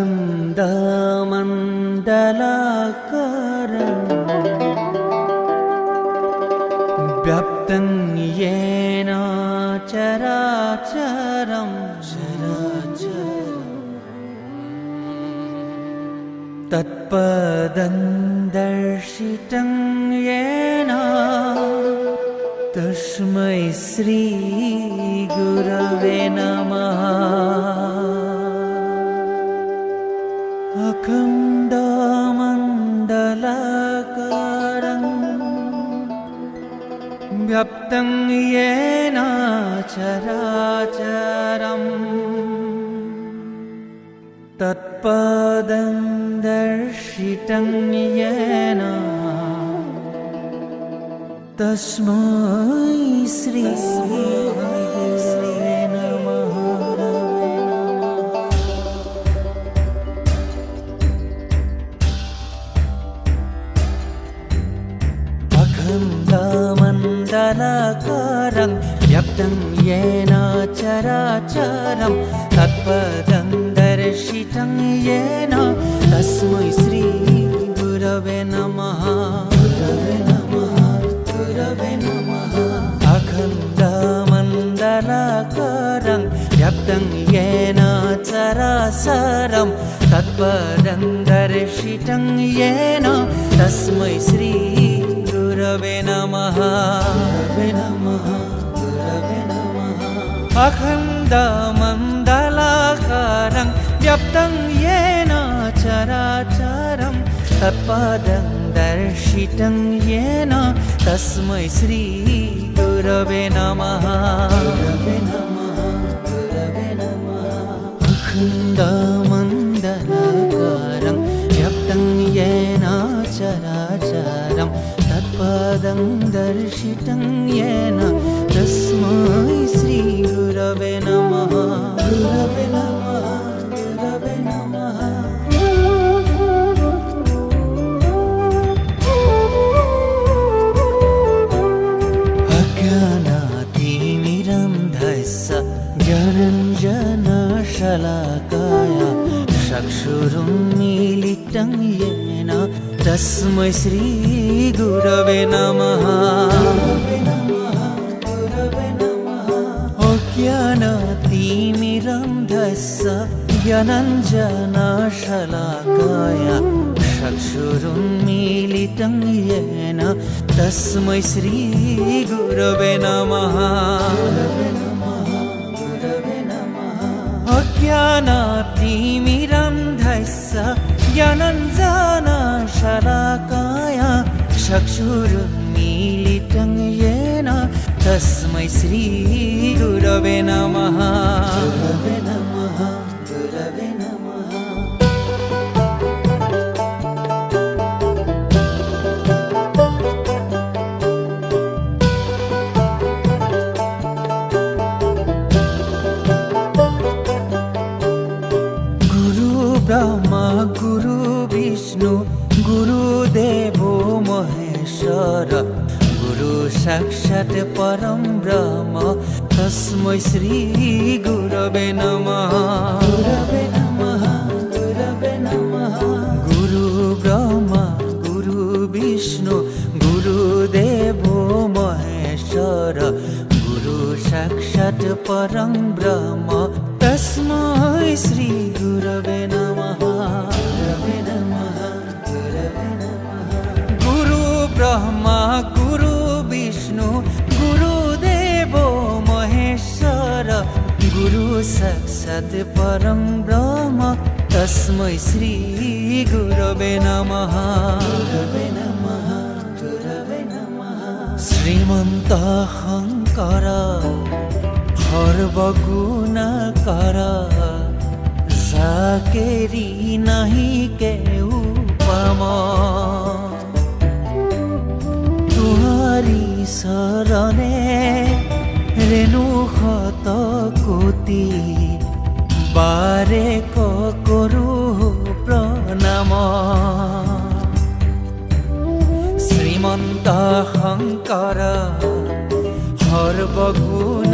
अखण्डमण्डलाकारं व्याप्तं येन चराचरं तत्पदं दर्शितं येन तस्मै श्री गुरवे नमः। अखण्डमण्डलाकारं व्याप्तं येन चराचरं तत्पदं दर्शितं येन तस्मै श्री गुरवे नमः। अखण्डमण्डलाकारं व्याप्तं येन चराचरं तत्पदं दर्शितं येन तस्मै श्री गुरवे नमः। अखण्डमण्डलाकारं व्याप्तं येन चराचरं तत्पदं दर्शितं येन तस्मै श्री गुरवे नमः। अखण्डमण्डलाकारं व्याप्तं येन चराचरं तत्पदं दर्शितं येन तस्मै श्री गुरवे नमः। अखण्डमण्डलाकारं व्याप्तं येन चराचरं तत्पदं दर्शितं येन तस्मै श्री गुरवे नमः। ज्ञानञ्जनशलाकाय चक्षुरुन्मीलितं येन तस्मै श्री गुरवे नमः। अज्ञानतिमिरन्धस्य ज्ञानञ्जनशलाकाय चक्षुरुन्मीलितं येन तस्मै श्री गुरवे नमः। अज्ञानतिमिरन्धस्य ज्ञानञ्जनशलाकाय चक्षुरुन्मीलितं येन तस्मै श्री गुरवे नमः। ब्रह्मा गुरु विष्णु गुरुदेवो महेश्वर गुरु साक्षात् परं ब्रह्म तस्मै श्री गुरवे नमः। गुरु ब्रह्मा गुरु विष्णु गुरुदेवो महेश्वर गुरु साक्षात् परं ब्रह्म तस्मै श्री गुरवे नमः। गुरु ब्रह्मा गुरु विष्णु गुरुदेवो महेश्वर गुरु साक्षात् परं ब्रह्म तस्मै श्री गुरवे नमः। श्रीमन्त शंकर सर्वगुणकर जाकेरी नहीं केहू उपमा तुम्हारी शरणे रेणु शत कोटि बारे करू प्रणाम। श्रीमन्त शंकर सर्वगुण